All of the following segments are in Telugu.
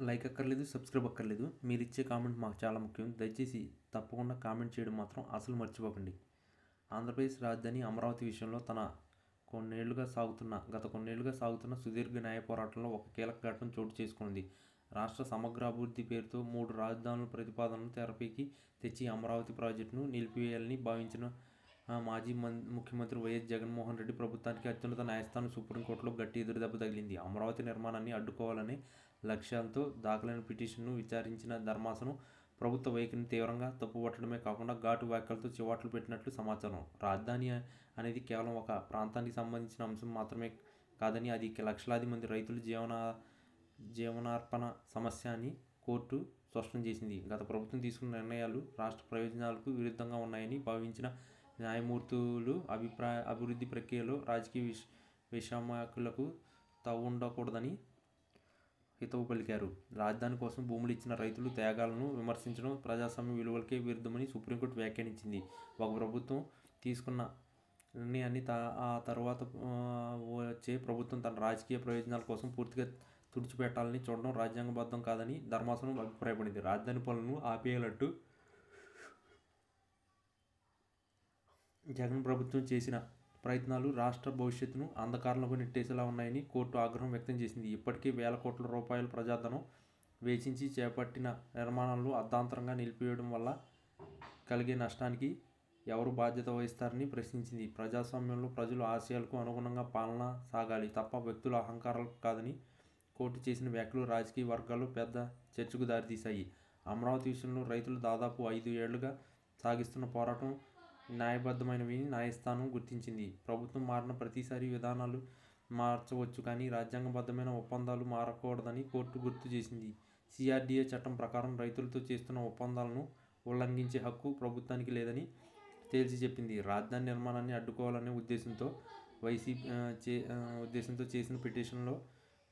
లైక్ అక్కర్లేదు, సబ్స్క్రైబ్ అక్కర్లేదు. మీరిచ్చే కామెంట్ మాకు చాలా ముఖ్యం. దయచేసి తప్పకుండా కామెంట్ చేయడం మాత్రం అసలు మర్చిపోకండి. ఆంధ్రప్రదేశ్ రాజధాని అమరావతి విషయంలో గత కొన్నేళ్లుగా సాగుతున్న సుదీర్ఘ న్యాయ పోరాటంలో ఒక కీలక ఘట్టం చోటు చేసుకుంది. రాష్ట్ర సమగ్ర అభివృద్ధి పేరుతో 3 రాజధానుల ప్రతిపాదనను తెరపైకి తెచ్చి అమరావతి ప్రాజెక్టును నిలిపివేయాలని భావించిన మాజీ ముఖ్యమంత్రి వైఎస్ జగన్మోహన్ రెడ్డి ప్రభుత్వానికి అత్యున్నత న్యాయస్థానం సుప్రీంకోర్టులో గట్టి ఎదురుదెబ్బ తగిలింది. అమరావతి నిర్మాణాన్ని అడ్డుకోవాలనే లక్ష్యాలతో దాఖలైన పిటిషన్ను విచారించిన ధర్మాసనం ప్రభుత్వ వైఖరిని తీవ్రంగా తప్పుపట్టడమే కాకుండా ఘాటు వ్యాఖ్యలతో చివాట్లు పెట్టినట్లు సమాచారం. రాజధాని అనేది కేవలం ఒక ప్రాంతానికి సంబంధించిన అంశం మాత్రమే కాదని, అది లక్షలాది మంది రైతుల జీవనార్పణ సమస్య అని కోర్టు స్పష్టం చేసింది. గత ప్రభుత్వం తీసుకున్న నిర్ణయాలు రాష్ట్ర ప్రయోజనాలకు విరుద్ధంగా ఉన్నాయని భావించిన న్యాయమూర్తులు అభివృద్ధి ప్రక్రియలో రాజకీయ విషయాలకు తావుండకూడదని హితవు పలికారు. రాజధాని కోసం భూములు ఇచ్చిన రైతులు త్యాగాలను విమర్శించడం ప్రజాస్వామ్య విలువలకే విరుద్ధమని సుప్రీంకోర్టు వ్యాఖ్యానించింది. ఒక ప్రభుత్వం తీసుకున్న నిర్ణయాన్ని ఆ తర్వాత వచ్చే ప్రభుత్వం తన రాజకీయ ప్రయోజనాల కోసం పూర్తిగా తుడిచిపెట్టాలని చూడడం రాజ్యాంగబద్ధం కాదని ధర్మాసనం అభిప్రాయపడింది. రాజధాని పనులను ఆపేయాలంటూ జగన్ ప్రభుత్వం చేసిన ప్రయత్నాలు రాష్ట్ర భవిష్యత్తును అంధకారంలోకి నెట్టేసేలా ఉన్నాయని కోర్టు ఆగ్రహం వ్యక్తం చేసింది. ఇప్పటికే వేల కోట్ల రూపాయల ప్రజాధనం వెచ్చించి చేపట్టిన నిర్మాణాలను అర్ధాంతరంగా నిలిపివేయడం వల్ల కలిగే నష్టానికి ఎవరు బాధ్యత వహిస్తారని ప్రశ్నించింది. ప్రజాస్వామ్యంలో ప్రజల ఆశయాలకు అనుగుణంగా పాలన సాగాలి తప్ప వ్యక్తుల అహంకారాలకు కాదని కోర్టు చేసిన వ్యాఖ్యలు రాజకీయ వర్గాల్లో పెద్ద చర్చకు దారితీశాయి. అమరావతి విషయంలో రైతులు దాదాపు 5 ఏళ్లుగా సాగిస్తున్న పోరాటం న్యాయబద్ధమైనవి న్యాయస్థానం గుర్తించింది. ప్రభుత్వం మారిన ప్రతిసారి విధానాలు మార్చవచ్చు కానీ రాజ్యాంగబద్ధమైన ఒప్పందాలు మారకూడదని కోర్టు గుర్తు చేసింది. సిఆర్డీఏ చట్టం ప్రకారం రైతులతో చేస్తున్న ఒప్పందాలను ఉల్లంఘించే హక్కు ప్రభుత్వానికి లేదని తేల్చి చెప్పింది. రాజధాని నిర్మాణాన్ని అడ్డుకోవాలనే ఉద్దేశంతో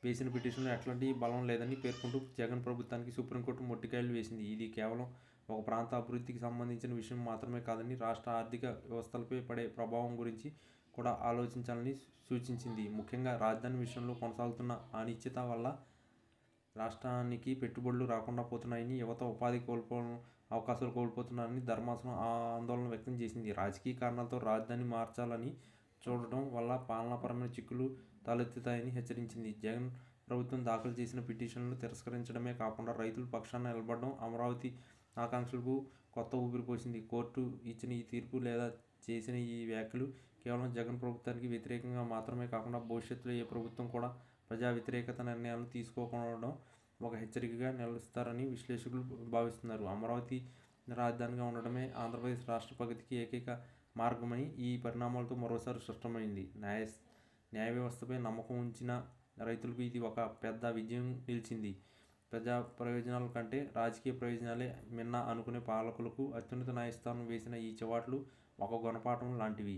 వేసిన పిటిషన్లో ఎట్లాంటి బలం లేదని పేర్కొంటూ జగన్ ప్రభుత్వానికి సుప్రీంకోర్టు మొట్టికాయలు వేసింది. ఇది కేవలం ఒక ప్రాంత అభివృద్ధికి సంబంధించిన విషయం మాత్రమే కాదని రాష్ట్ర ఆర్థిక వ్యవస్థలపై పడే ప్రభావం గురించి కూడా ఆలోచించాలని సూచించింది. ముఖ్యంగా రాజధాని విషయంలో కొనసాగుతున్న అనిశ్చిత వల్ల రాష్ట్రానికి పెట్టుబడులు రాకుండా పోతున్నాయని, యువత ఉపాధి అవకాశాలు కోల్పోతున్నారని ధర్మాసనం ఆందోళన వ్యక్తం చేసింది. రాజకీయ కారణాలతో రాజధాని మార్చాలని చూడటం వల్ల పాలనాపరమైన చిక్కులు తలెత్తుతాయని హెచ్చరించింది. జగన్ ప్రభుత్వం దాఖలు చేసిన పిటిషన్లను తిరస్కరించడమే కాకుండా రైతుల పక్షాన నిలబడడం అమరావతి ఆకాంక్షలకు కొత్త ఊపిరి పోసింది. కోర్టు ఇచ్చిన ఈ తీర్పు లేదా చేసిన ఈ వ్యాఖ్యలు కేవలం జగన్ ప్రభుత్వానికి వ్యతిరేకంగా మాత్రమే కాకుండా భవిష్యత్తులో ఏ ప్రభుత్వం కూడా ప్రజా వ్యతిరేకత నిర్ణయాలను తీసుకోకపోవడం ఒక హెచ్చరికగా నిలుస్తారని విశ్లేషకులు భావిస్తున్నారు. అమరావతి రాజధానిగా ఉండడమే ఆంధ్రప్రదేశ్ రాష్ట్ర ప్రగతికి ఏకైక మార్గమని ఈ పరిణామాలతో మరోసారి స్పష్టమైంది. న్యాయ వ్యవస్థపై నమ్మకం ఉంచిన రైతులకు ఇది ఒక పెద్ద విజయం నిలిచింది. ప్రజా ప్రయోజనాల కంటే రాజకీయ ప్రయోజనాలే మిన్న అనుకునే పాలకులకు అత్యున్నత న్యాయస్థానం వేసిన ఈ చివాట్లు ఒక గుణపాఠం లాంటివి.